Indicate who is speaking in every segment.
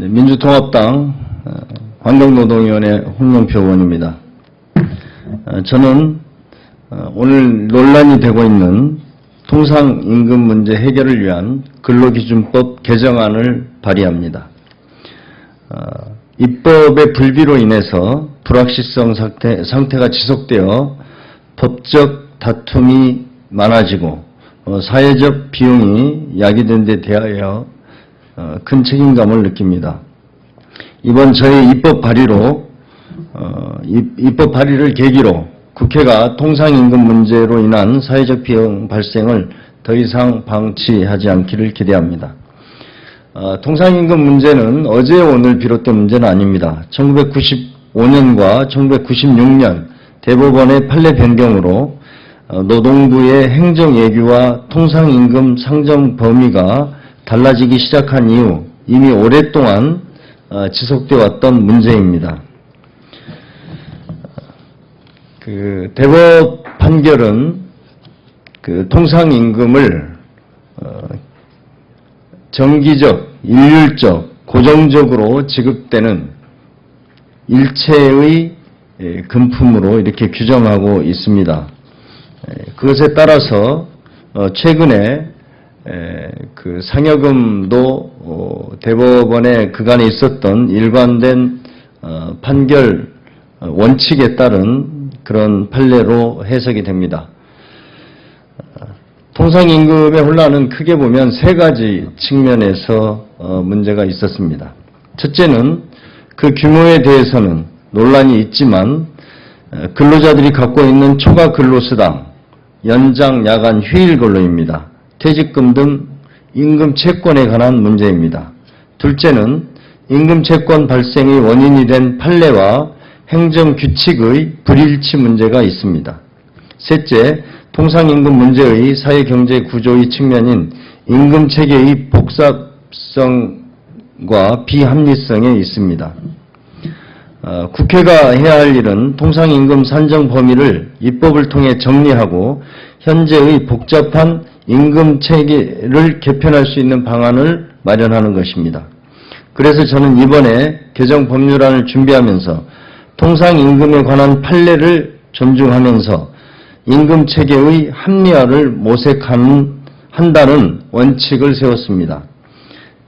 Speaker 1: 민주통합당 환경노동위원회 홍영표 의원입니다. 저는 오늘 논란이 되고 있는 통상임금 문제 해결을 위한 근로기준법 개정안을 발의합니다. 입법의 불비로 인해서 불확실성 상태가 지속되어 법적 다툼이 많아지고 사회적 비용이 야기된 데 대하여 큰 책임감을 느낍니다. 이번 저희 입법 발의를 계기로 국회가 통상임금 문제로 인한 사회적 비용 발생을 더 이상 방치하지 않기를 기대합니다. 통상임금 문제는 어제 오늘 비롯된 문제는 아닙니다. 1995년과 1996년 대법원의 판례 변경으로 노동부의 행정예규와 통상임금 상정 범위가 달라지기 시작한 이후 이미 오랫동안 지속되어 왔던 문제입니다. 대법 판결은 통상임금을 정기적, 일률적, 고정적으로 지급되는 일체의 금품으로 이렇게 규정하고 있습니다. 그것에 따라서 최근에 상여금도 대법원에 그간에 있었던 일관된 판결 원칙에 따른 그런 판례로 해석이 됩니다. 통상임금의 혼란은 크게 보면 세 가지 측면에서 문제가 있었습니다. 첫째는 그 규모에 대해서는 논란이 있지만 근로자들이 갖고 있는 초과 근로수당, 연장, 야간, 휴일 근로입니다. 퇴직금 등 임금 채권에 관한 문제입니다. 둘째는 임금 채권 발생의 원인이 된 판례와 행정규칙의 불일치 문제가 있습니다. 셋째, 통상임금 문제의 사회경제 구조의 측면인 임금체계의 복잡성과 비합리성에 있습니다. 국회가 해야 할 일은 통상임금 산정 범위를 입법을 통해 정리하고 현재의 복잡한 임금체계를 개편할 수 있는 방안을 마련하는 것입니다. 그래서 저는 이번에 개정 법률안을 준비하면서 통상임금에 관한 판례를 존중하면서 임금체계의 합리화를 모색한다는 원칙을 세웠습니다.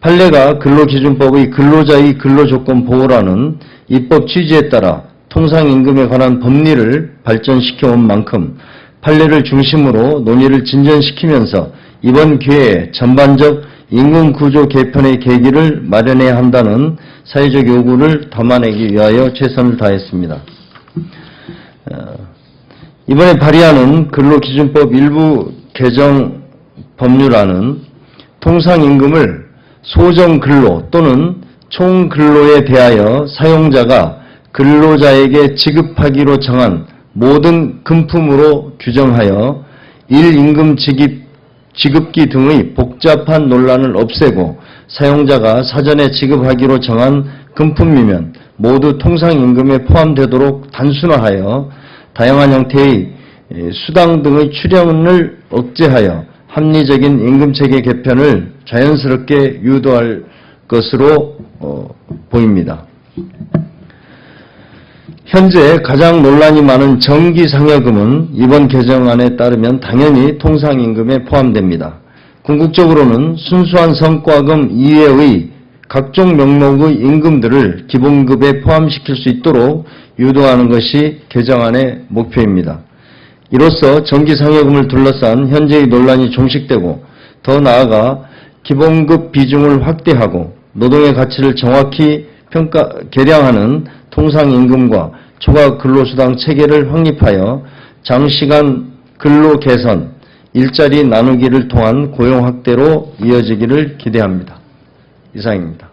Speaker 1: 판례가 근로기준법의 근로자의 근로조건 보호라는 입법 취지에 따라 통상임금에 관한 법리를 발전시켜온 만큼 판례를 중심으로 논의를 진전시키면서 이번 기회에 전반적 임금구조 개편의 계기를 마련해야 한다는 사회적 요구를 담아내기 위하여 최선을 다했습니다. 이번에 발의하는 근로기준법 일부 개정 법률안은 통상임금을 소정근로 또는 총근로에 대하여 사용자가 근로자에게 지급하기로 정한 모든 금품으로 규정하여 일임금 지급기 등의 복잡한 논란을 없애고 사용자가 사전에 지급하기로 정한 금품이면 모두 통상임금에 포함되도록 단순화하여 다양한 형태의 수당 등의 출연을 억제하여 합리적인 임금체계 개편을 자연스럽게 유도할 것으로 보입니다. 현재 가장 논란이 많은 정기상여금은 이번 개정안에 따르면 당연히 통상임금에 포함됩니다. 궁극적으로는 순수한 성과금 이외의 각종 명목의 임금들을 기본급에 포함시킬 수 있도록 유도하는 것이 개정안의 목표입니다. 이로써 정기상여금을 둘러싼 현재의 논란이 종식되고 더 나아가 기본급 비중을 확대하고 노동의 가치를 정확히 계량하는 통상임금과 초과 근로수당 체계를 확립하여 장시간 근로 개선, 일자리 나누기를 통한 고용 확대로 이어지기를 기대합니다. 이상입니다.